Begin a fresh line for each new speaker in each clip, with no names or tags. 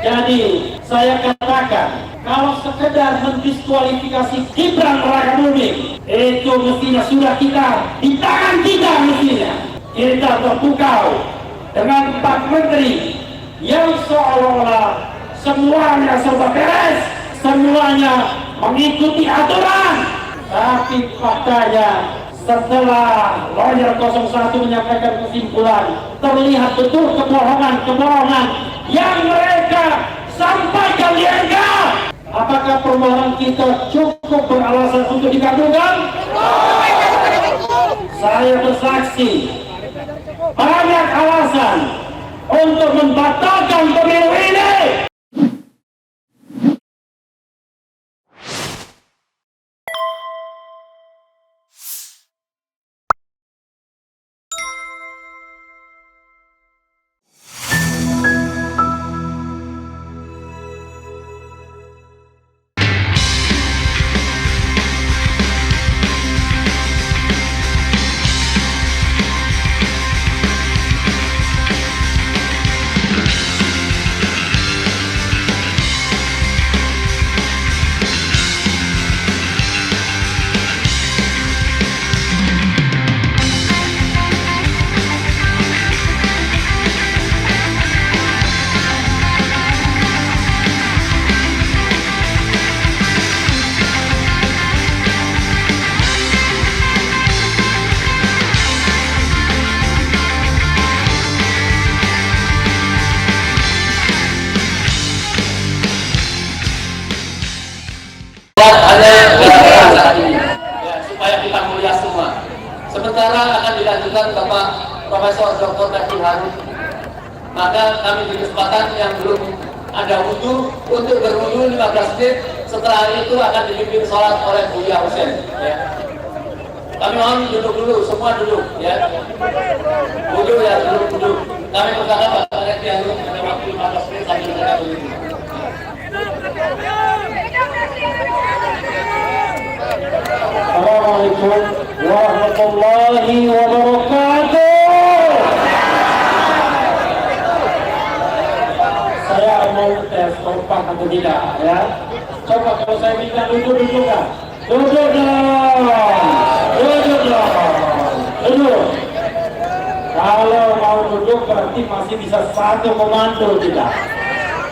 Jadi saya katakan, kalau sekedar mendiskualifikasi Gibran Rakabuming, itu mestinya sudah kita di tangan kita mestinya. Kita terpukau dengan 4 menteri yang seolah-olah semuanya serba beres, semuanya mengikuti aturan. Tapi faktanya setelah lawyer 01 menyampaikan kesimpulan, terlihat betul kebohongan-kebohongan yang mereka sampaikan di MK. Apakah permohonan kita cukup beralasan untuk dikabulkan? Saya bersaksi banyak alasan untuk membatalkan pemilu ini.
Supaya kita mulia semua. Sementara akan dilanjutkan Bapak Profesor Dr. Daki Harun. Maka kami di kesempatan yang belum ada wudhu untuk berwudhu 15 menit. Setelah itu akan dipimpin sholat oleh Buya Hussein. Ya. Kami mohon duduk dulu, semua duduk. Ya. Wudhu ya, duduk. Kami persilakan Bapak Daki Harun pada waktu 15 menit sambil mereka wudhu.
Assalamualaikum warahmatullahi wabarakatuh. Saya mau tes kompak atau tidak ya. Coba kalau saya minta duduk kan? Duduk dong. Kalau mau duduk berarti masih bisa satu komando kita.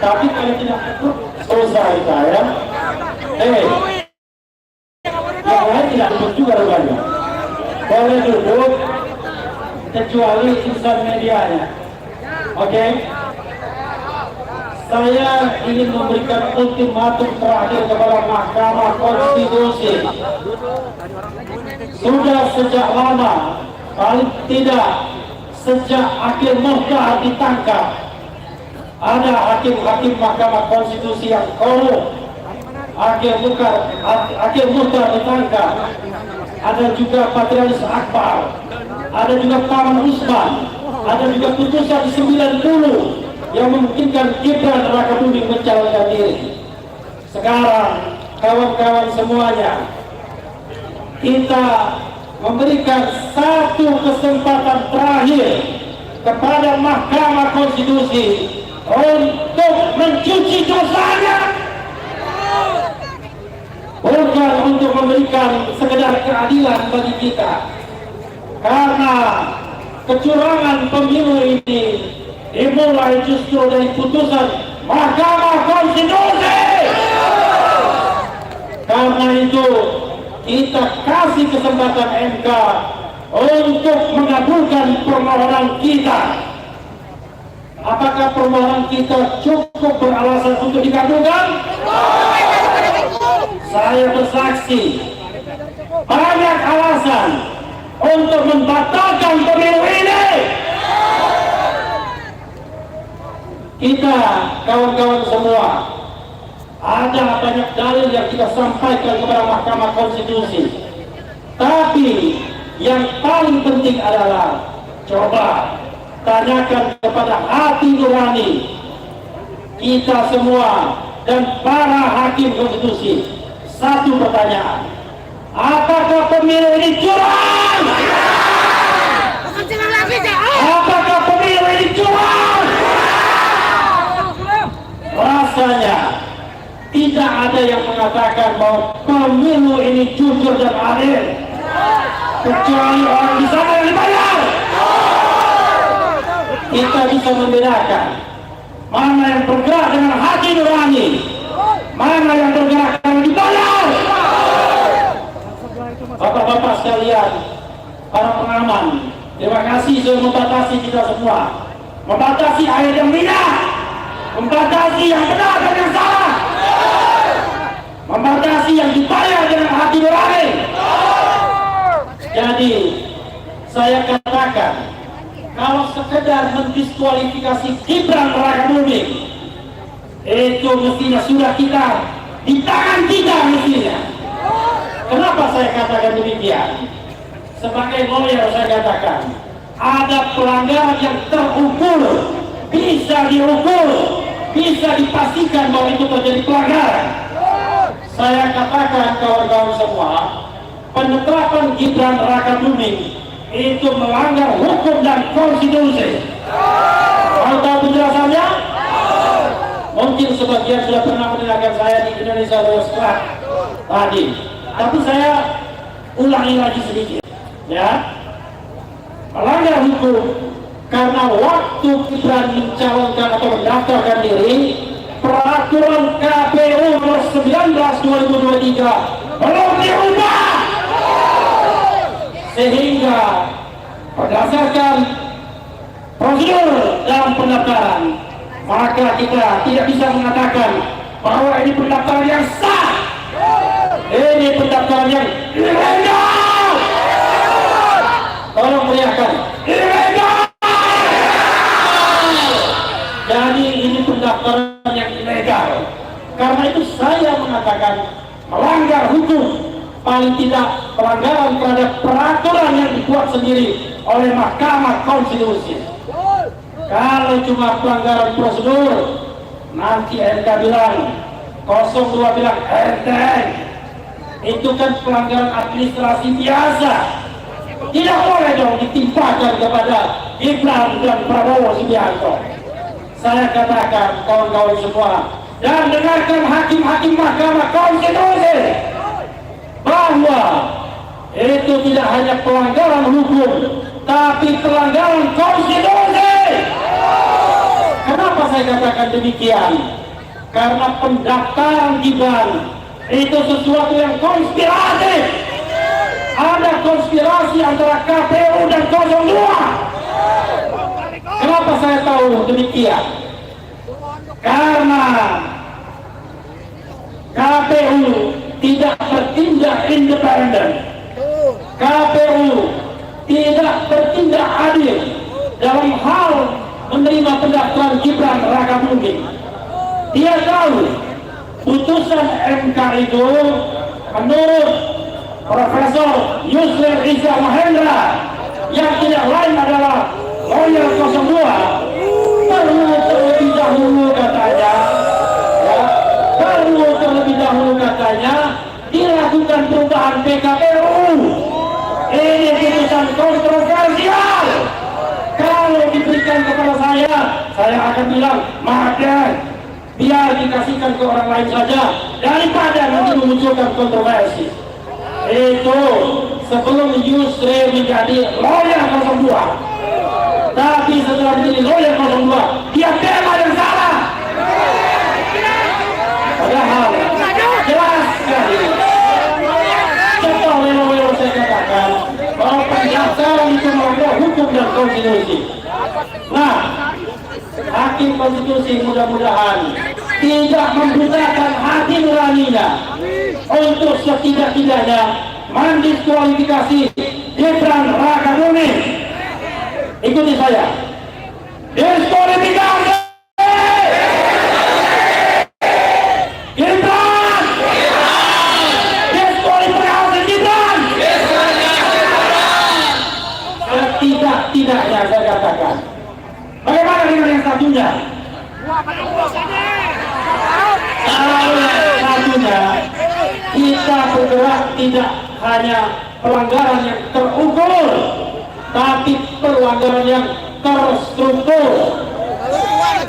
Tapi kalau tidak cukup selesai kita ya. Yang lain tidak duduk juga rupanya. Boleh duduk kecuali insan medianya. Oke? Saya ingin memberikan ultimatum terakhir kepada Mahkamah Konstitusi. Sudah sejak lama, paling tidak sejak akhir Muhtar ditangkap, ada hakim-hakim Mahkamah Konstitusi yang korup. Akhir Muhtar ditangkap. Ada juga Patrialis Akbar, ada juga Paman Usman, ada juga putusan 90 yang memungkinkan Gibran Rakabuming mencalonkan diri. Sekarang kawan-kawan semuanya, kita memberikan satu kesempatan terakhir kepada Mahkamah Konstitusi untuk mencuci dosanya, bukan untuk memberikan sekedar keadilan bagi kita. Karena kecurangan pemilu ini dimulai justru dari putusan Mahkamah Konstitusi. Karena itu kita kasih kesempatan MK untuk mengabulkan permohonan kita. Apakah permohonan kita cukup beralasan untuk dikabulkan? Saya bersaksi banyak alasan untuk membatalkan pemilu ini. Kita kawan-kawan semua, ada banyak dalil yang kita sampaikan kepada Mahkamah Konstitusi. Tapi yang paling penting adalah coba tanyakan kepada hati nurani kita semua dan para hakim konstitusi. Satu pertanyaan, apakah pemilu ini curang? Apakah pemilu ini curang? bahwasanya tidak ada yang mengatakan bahwa pemilu ini jujur dan adil kecuali orang di sana yang dibayar. Kita bisa membedakan mana yang bergerak dengan hati nurani, mana yang bergerak karena dibayar. Bapak-bapak sekalian, para pengaman, terima kasih sudah membatasi kita semua, membatasi ayat yang bina, membatasi yang benar dan yang salah, membatasi yang dibayar dengan hati nurani. Jadi saya katakan, kalau sekedar mendiskualifikasi Gibran Rakabuming, itu mestinya sudah kita di tangan kita mestinya. Kenapa saya katakan demikian? Sebagai lawyer saya katakan, ada pelanggaran yang terukur, bisa diukur, bisa dipastikan bahwa itu terjadi pelanggaran. Saya katakan kawan-kawan semua, penetapan Gibran Rakabuming itu melanggar hukum dan konstitusi. Mau tahu penjelasannya? Mungkin sebagian sudah pernah mendengarkan saya di Indonesia Lawyers Club tadi, tapi saya ulangi lagi sedikit, ya. Melanggar hukum karena waktu Gibran mencalonkan atau mendaftarkan diri, peraturan KPU nomor 19/2023 belum diubah, sehingga berdasarkan prosedur dalam pendaftaran, maka kita tidak bisa mengatakan bahwa ini pendaftaran yang sah. Ini pendaftaran yang ilegal. Tolong teriakan, ilegal. Jadi ini pendaftaran yang ilegal. Karena itu saya mengatakan melanggar hukum, paling tidak pelanggaran terhadap peraturan yang dibuat sendiri oleh Mahkamah Konstitusi. Kalau cuma pelanggaran prosedur, nanti MK bilang, 02 bilang enteng, itu kan pelanggaran administrasi biasa, tidak boleh dong ditimpakan kepada Gibran dan Prabowo Subianto. Saya katakan kawan-kawan semua, dan dengarkan hakim-hakim Mahkamah Konstitusi, bahwa itu tidak hanya pelanggaran hukum, tapi pelanggaran konstitusi. Kenapa saya katakan demikian? Karena pendaftaran Gibran itu sesuatu yang konspiratif. Ada konspirasi antara KPU dan 02. Kenapa saya tahu demikian? Karena KPU tidak bertindak independen, KPU tidak bertindak adil dalam hal menerima pendaftaran Gibran Rakabuming. Dia tahu putusan MK itu menurut Profesor Yusril Iza Mahendra yang tidak lain adalah lawyer 02, perlu terlebih dahulu katanya, ya, perlu terlebih dahulu katanya dilakukan perubahan PKPU. Ini putusan kontroversial. Kalau diberikan kepada saya akan bilang maaf ya, biar dikasihkan ke orang lain saja daripada nanti memunculkan kontroversi. Itu sebelum Yusril menjadi lawyer 02, tapi setelah menjadi lawyer 02 dia bela yang salah. Padahal jelas sekali, contoh lelo-lelo saya katakan bahwa pendaftaran itu melanggar hukum dan konstitusi. Nah, hakim konstitusi mudah-mudahan tidak membutakan hati nuraninya untuk setidak-tidaknya mendiskualifikasi Gibran Rakabuming. Ikuti saya, diskualifikasi Gibran, diskualifikasi Gibran. Setidak-tidaknya saya katakan. Bagaimana dengan yang satunya? Satunya kita bergerak tidak hanya pelanggaran yang terukur, tapi pelanggaran yang terstruktur.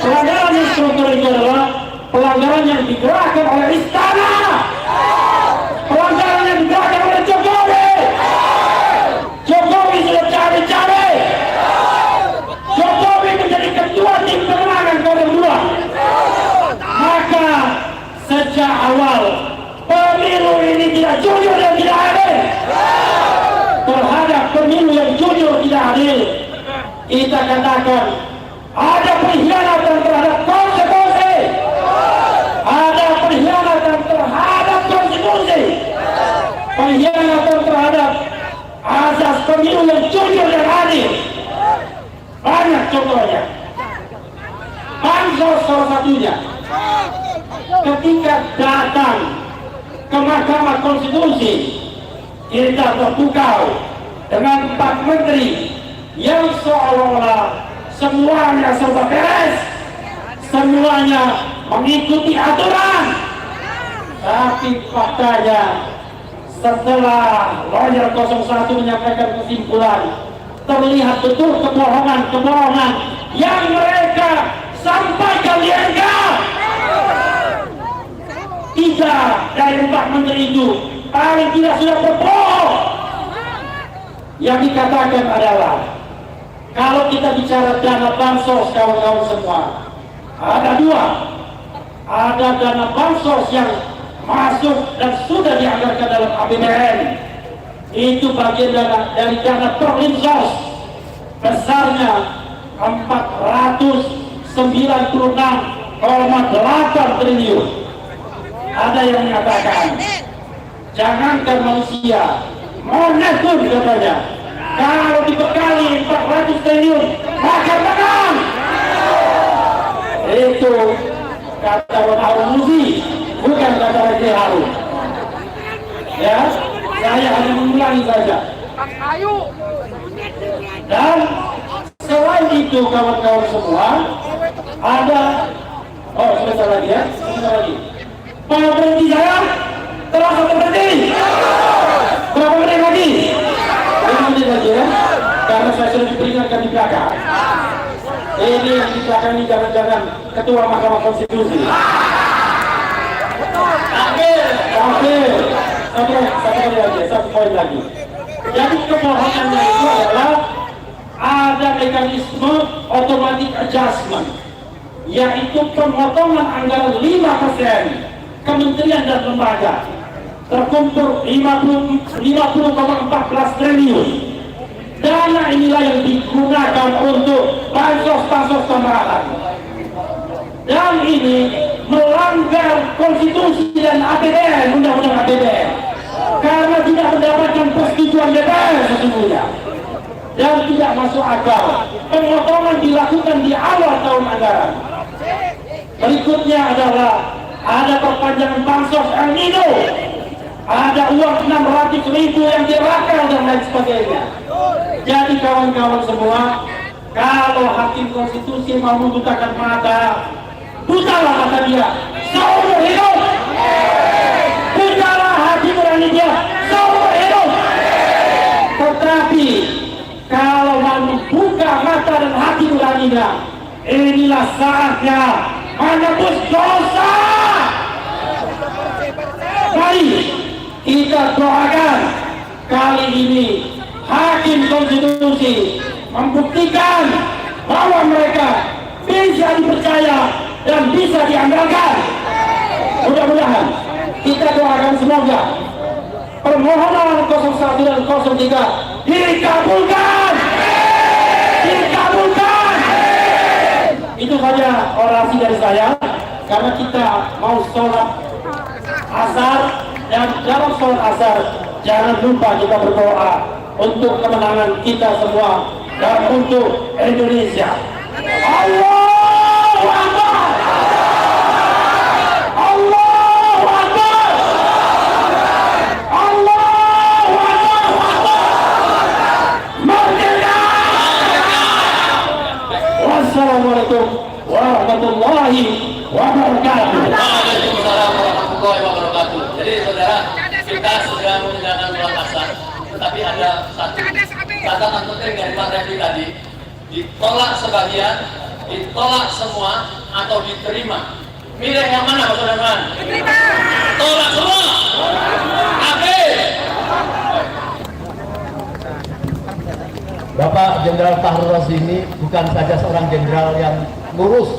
Pelanggaran yang struktur itu adalah pelanggaran pelanggaran yang digerakkan oleh istana, pelanggaran yang digerakkan oleh Jokowi. Jokowi sudah cabai-cabai. Jokowi menjadi ketua tim pemenangan 02. Maka sejak awal pemilu ini tidak jujur dan tidak adil. Terhadap pemilu yang jujur tidak adil, kita katakan ada pengkhianatan terhadap konstitusi, ada pengkhianatan terhadap konstitusi, pengkhianatan terhadap asas pemilu yang jujur dan adil. Banyak contohnya. Bansos salah satunya. Ketika datang ke Mahkamah Konstitusi, kita terpukau dengan 4 menteri yang seolah-olah semuanya serba beres, semuanya mengikuti aturan. Tapi faktanya setelah lawyer 01 menyampaikan kesimpulan, terlihat betul kebohongan-kebohongan yang mereka sampaikan di MK. 3 dari 4 menteri itu paling tidak sudah berbohong. Yang dikatakan adalah, kalau kita bicara dana bansos, kawan-kawan semua, ada 2. Ada dana bansos yang masuk dan sudah dianggarkan dalam APBN. Itu bagian dari dana Perlinsos, besarnya 496,8 triliun. Ada yang mengatakan, jangankan manusia, monet pun katanya, kalau dibekali 400 triliun maka menang. Itu kata Harun Muzi, bukan kata Raja Harun. Ya, saya hanya mengulangi saja. Dan selain itu kawan-kawan semua, ada sebentar lagi ya, sebentar lagi. Mau berhenti saya? Terus berhenti. Berapa menit lagi? 5 menit lagi ya, karena saya sudah diperingatkan di belakang. Ini yang di belakang ini jangan-jangan Ketua Mahkamah Konstitusi. Satu poin lagi. Jadi kebohongannya itu adalah ada mekanisme automatic adjustment, yaitu pemotongan anggaran 5% kementerian dan lembaga terkumpul 50,14 triliun. Dana inilah yang digunakan untuk bansos-bansos tambahan. Dan ini melanggar konstitusi dan APBN, undang-undang APBN, karena tidak mendapatkan persetujuan DPR sesungguhnya dan tidak masuk akal. Pemotongan dilakukan di awal tahun anggaran. Berikutnya adalah ada perpanjangan bansos El Nino, ada uang 600.000 yang dirakal dan lain sebagainya. Jadi kawan-kawan semua, kalau hakim konstitusi mau membutakan mata, butalah mata dia seumur hidup. Butalah hati nurani dia seumur hidup. Tetapi kalau mau membuka mata dan hati nuraninya, inilah saatnya menebus dosa. Mari kita doakan kali ini hakim konstitusi membuktikan bahwa mereka bisa dipercaya dan bisa diandalkan. Mudah-mudahan kita doakan semoga permohonan 01 dan 03 dikabulkan. Dikabulkan. Itu saja orasi dari saya, karena kita mau sholat asar, dan dalam sholat asar jangan lupa kita berdoa untuk kemenangan kita semua dan untuk Indonesia. Allahu Akbar. Allahu Akbar. Allahu Akbar. Merdeka. Wassalamualaikum warahmatullahi wabarakatuh.
Waalaikumsalam warahmatullahi wabarakatuh. Jadi saudara, kita sudah menjalankan sholat asar, tetapi ada satu catatan penting dari Pak Refli tadi, ditolak sebagian, ditolak semua, atau diterima. Milih yang mana, Sudirman? Tolak semua. Habis.
Bapak Jenderal Fahrul Razi ini bukan saja seorang jenderal yang lurus,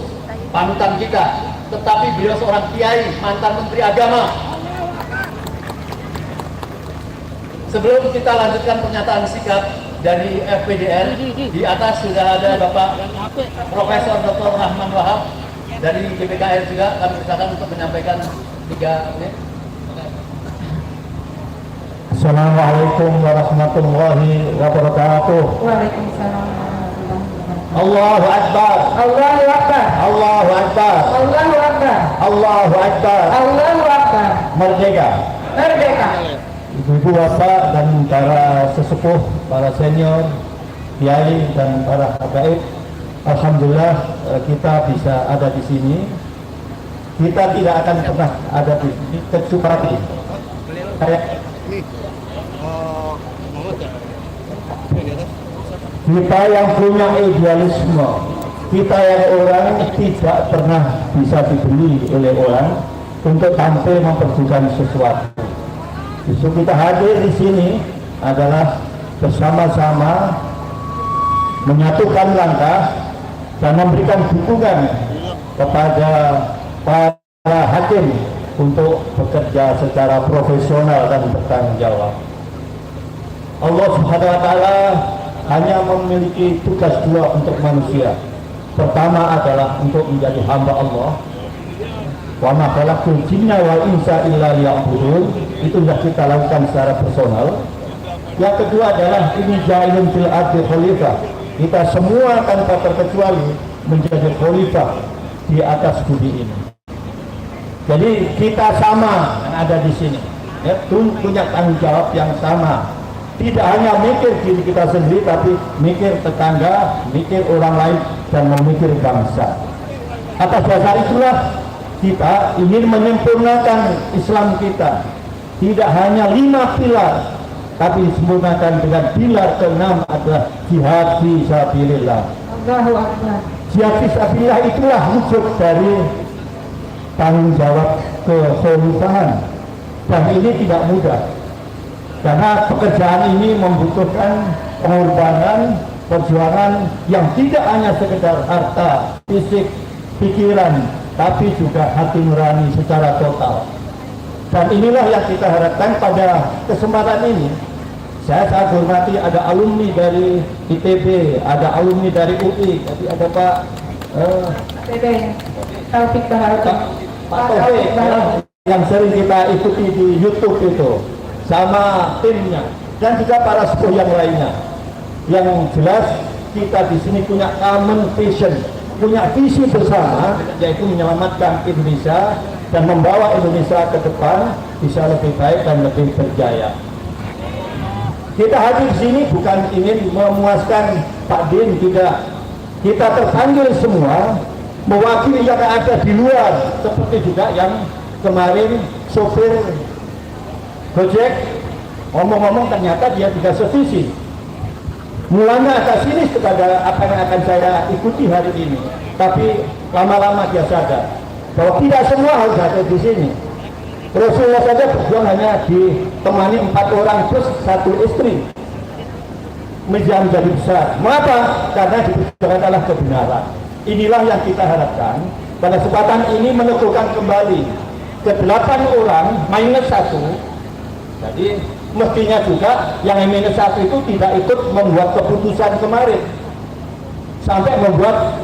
panutan kita, tetapi beliau seorang kiai, mantan Menteri Agama. Sebelum kita lanjutkan pernyataan sikap dari FPDN, di atas sudah ada Bapak Profesor Dr. Rahman Wahab dari GPKR juga. Kami silakan untuk menyampaikan 3 menit.
Assalamualaikum warahmatullahi wabarakatuh.
Waalaikumsalam warahmatullahi wabarakatuh.
Allahu Akbar.
Allahu Akbar.
Allahu Akbar.
Allahu Akbar.
Allahu Akbar.
Allahu Akbar.
Merdeka.
Merdeka.
Ibu-ibu bapak dan para sesepuh, para senior, kiai dan para habaib, alhamdulillah kita bisa ada di sini. Kita tidak akan pernah ada di sini kecuali kita yang punya idealisme, kita yang orang tidak pernah bisa dibeli oleh orang untuk tampil memperjuangkan sesuatu. Justru kita hadir di sini adalah bersama-sama menyatukan langkah dan memberikan dukungan kepada para hakim untuk bekerja secara profesional dan bertanggung jawab. Allah Subhanahu wa Ta'ala hanya memiliki tugas 2 untuk manusia. Pertama adalah untuk menjadi hamba Allah. Wa ma khalaqtul jinna wal insa illa liya'budun. Itu sudah kita lakukan secara personal. Yang kedua adalah ini ja'ilun fil ardi khalifah. Kita semua tanpa terkecuali menjadi khalifah di atas bumi ini. Jadi kita sama yang ada di sini, ya, punya tanggung jawab yang sama. Tidak hanya mikir diri kita sendiri, tapi mikir tetangga, mikir orang lain, dan memikir bangsa. Atas dasar itulah kita ingin menyempurnakan Islam kita. Tidak hanya 5 pilar, tapi disempurnakan dengan pilar ke-6 adalah jihad fi sabilillah.
Allahu Akbar.
Jihad fi sabilillah itulah wujud dari tanggung jawab kekhalifahan, dan ini tidak mudah karena pekerjaan ini membutuhkan pengorbanan, perjuangan yang tidak hanya sekedar harta, fisik, pikiran, tapi juga hati nurani secara total. Dan inilah yang kita harapkan pada kesempatan ini. Saya sangat hormati ada alumni dari ITB, ada alumni dari UI, jadi ada Pak
Taufik Baharudin.
Pak Taufik yang sering kita ikuti di YouTube itu, sama timnya, dan juga para sepuh yang lainnya. Yang jelas kita di sini punya common vision, punya visi bersama, yaitu menyelamatkan Indonesia dan membawa Indonesia ke depan bisa lebih baik dan lebih berjaya. Kita hadir di sini bukan ingin memuaskan Pak Din, tidak. Kita terpanggil semua mewakili yang ada di luar, seperti juga yang kemarin sopir Gojek ngomong-ngomong ternyata dia tidak sevisi. Mulanya agak sinis kepada apa yang akan saya ikuti hari ini, tapi lama-lama dia sadar bahwa tidak semua harus ada di sini. Rasulullah saja berjuang hanya ditemani 4 orang plus 1 istri. Menjadi besar. Mengapa? Karena diperjuangkan adalah kebenaran. Inilah yang kita harapkan. Pada kesempatan ini meneguhkan kembali ke 8 orang minus 1. Jadi mestinya juga yang minus 1 itu tidak ikut membuat keputusan kemarin sampai membuat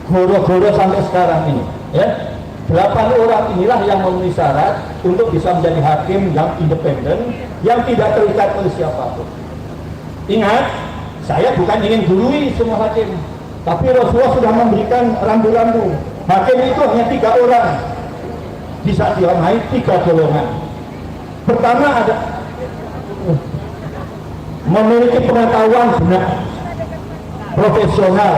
goro-goro sampai sekarang ini, ya. 8 orang inilah yang memenuhi syarat untuk bisa menjadi hakim yang independen, yang tidak terikat oleh siapapun. Ingat, saya bukan ingin gurui semua hakim, tapi Rasulullah sudah memberikan rambu-rambu. Hakim itu hanya 3 orang, bisa diamai 3 golongan. Pertama ada memiliki pengetahuan benar, profesional,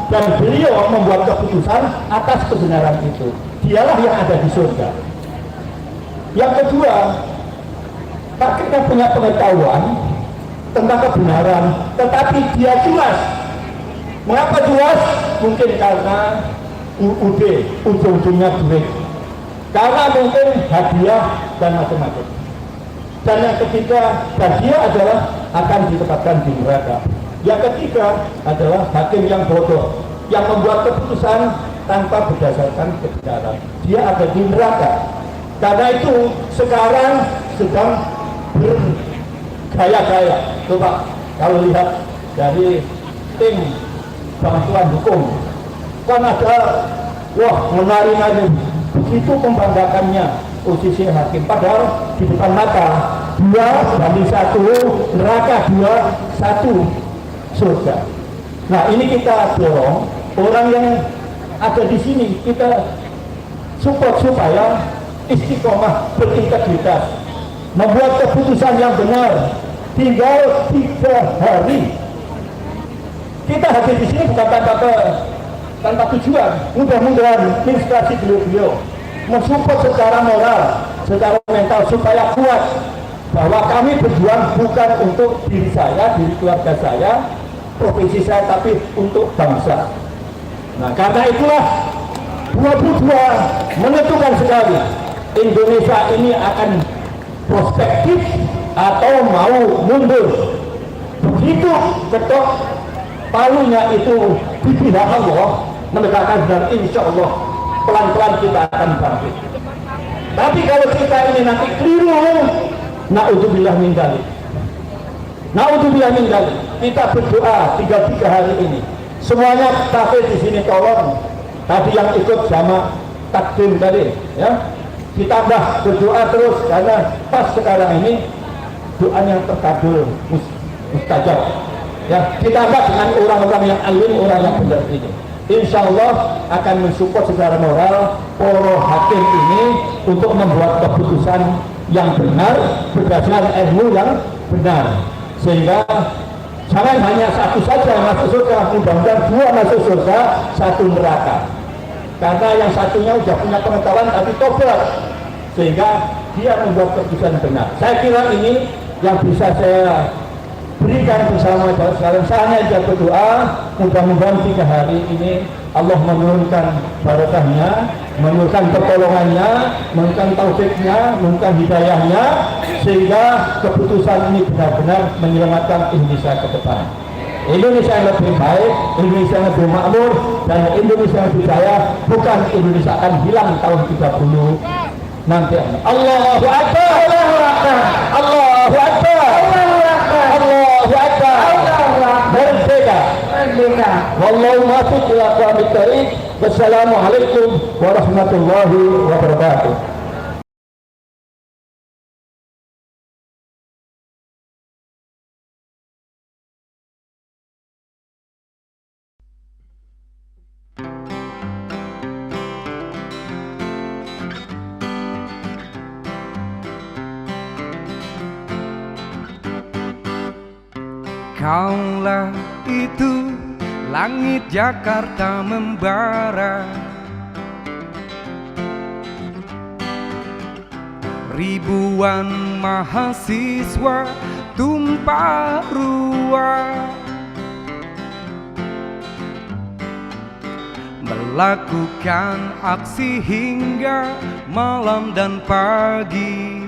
dan beliau membuat keputusan atas kebenaran itu. Dialah yang ada di surga. Yang kedua, kita punya pengetahuan tentang kebenaran, tetapi dia jelas. Mengapa jelas? Mungkin karena UUD, ujung-ujungnya duit. karena mungkin hadiah dan macam-macam. Dan yang ketiga, hadiah adalah akan ditempatkan di neraka. Yang ketiga adalah hakim yang bodoh, yang membuat keputusan tanpa berdasarkan kebenaran. Dia ada di neraka. Karena itu sekarang sedang bergaya-gaya. Coba kalau lihat dari tim bantuan hukum, kan ada, wah menari-nari, begitu membanggakannya posisi hakim. Padahal di depan mata 2:1, neraka 2:1 surga. Nah ini kita dorong orang yang ada di sini, kita support supaya istiqomah, berintegritas, membuat keputusan yang benar. Tinggal 3 hari. Kita hadir di sini bukan tanpa tujuan. Mudah-mudahan inspirasi beliau mensupport secara moral, secara mental supaya kuat bahwa kami berjuang bukan untuk diri saya, diri keluarga saya, profesi saya, tapi untuk bangsa. Nah karena itulah 22 menentukan sekali Indonesia ini akan prospektif atau mau mundur. Begitu ketok palunya itu di pihak Allah menegakkan, dan insya Allah pelan-pelan kita akan bangkit. Tapi kalau kita ini nanti keliru, naudzubillah min dzalik. Naudzubillah min dzalik. Kita berdoa 3 hari ini. Semuanya kafir di sini tolong. Tadi yang ikut sama takdim tadi, ya. Ditambah berdoa terus karena pas sekarang ini doanya terkabul mustajab. Ya, ditambah dengan orang-orang yang alim, orang yang benar ini. Insya Allah akan mensupport secara moral para hakim ini untuk membuat keputusan yang benar berdasarkan ilmu yang benar, sehingga jangan hanya satu saja yang masuk surga, mudah-mudahan 2 masuk surga, 1 neraka. Karena yang satunya sudah punya pengetahuan tapi tobat, sehingga dia membuat keputusan benar. Saya kira ini yang bisa saya berikan bersama sekalian. Saya hanya berdoa mudah-mudahan 3 hari ini Allah menurunkan barakahnya, menurunkan pertolongannya, menurunkan taufiknya, menurunkan hidayahnya, sehingga keputusan ini benar-benar menyelamatkan Indonesia ke depan. Indonesia yang lebih baik, Indonesia yang lebih makmur, dan Indonesia yang lebih jaya, bukan Indonesia akan hilang tahun 30 nanti. Allahu Akbar, Allahu Akbar, Allahu Akbar, Allahu Akbar, merdeka, merdeka. Wallahu muwaffiq ila aqwamit thoriq. Wassalamualaikum warahmatullahi wabarakatuh.
Kaulah itu langit Jakarta membara, ribuan mahasiswa tumpah ruah, melakukan aksi hingga malam dan pagi,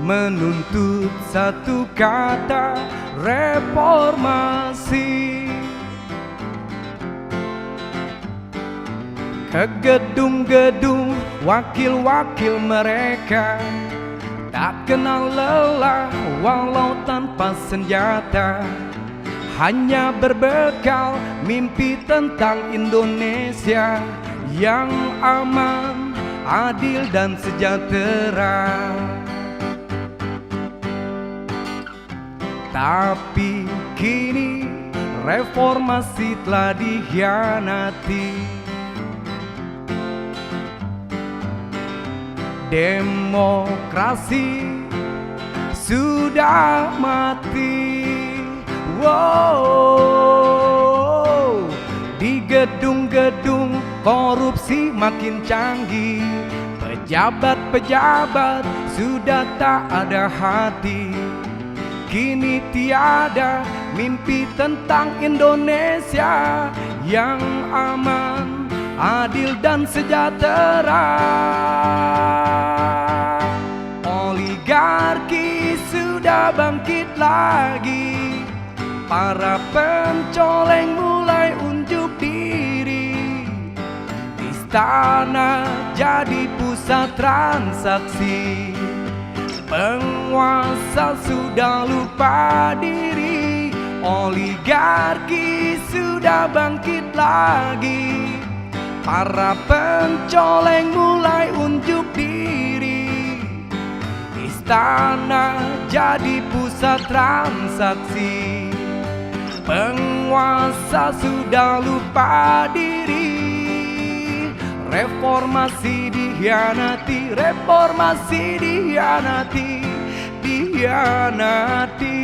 menuntut satu kata reformasi. Ke gedung-gedung wakil-wakil mereka, tak kenal lelah walau tanpa senjata, hanya berbekal mimpi tentang Indonesia yang aman, adil dan sejahtera. Tapi kini reformasi telah dikhianati, demokrasi sudah mati. Wow, di gedung-gedung korupsi makin canggih, pejabat-pejabat sudah tak ada hati. Kini tiada mimpi tentang Indonesia yang aman, adil dan sejahtera. Oligarki sudah bangkit lagi, para pencoleng mulai unjuk diri. Istana jadi pusat transaksi, penguasa sudah lupa diri. Oligarki sudah bangkit lagi, para pencoleng mulai unjuk diri. Istana jadi pusat transaksi, penguasa sudah lupa diri. Reformasi dikhianati, reformasi dikhianati, dikhianati.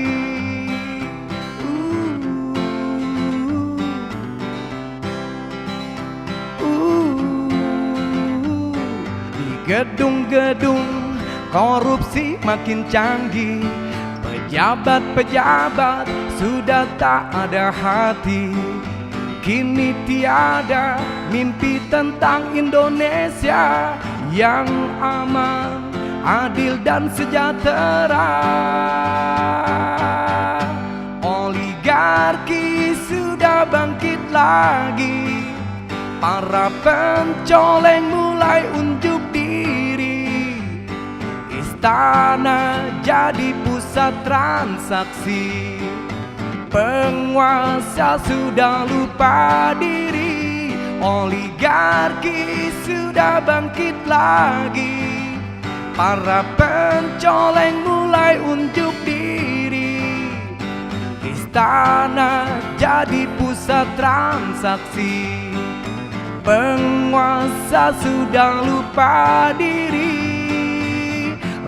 Di gedung-gedung korupsi makin canggih, pejabat-pejabat sudah tak ada hati. Kini tiada mimpi tentang Indonesia yang aman, adil dan sejahtera. Oligarki sudah bangkit lagi, para pencoleng mulai unjuk diri. Istana jadi pusat transaksi, penguasa sudah lupa diri. Oligarki sudah bangkit lagi, para pencoleng mulai unjuk diri. Istana jadi pusat transaksi, penguasa sudah lupa diri.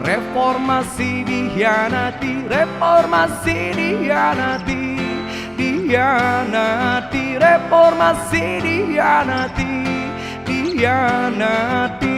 Reformasi dikhianati, reformasi dikhianati, dikhianati. Reformasi dikhianati, dikhianati.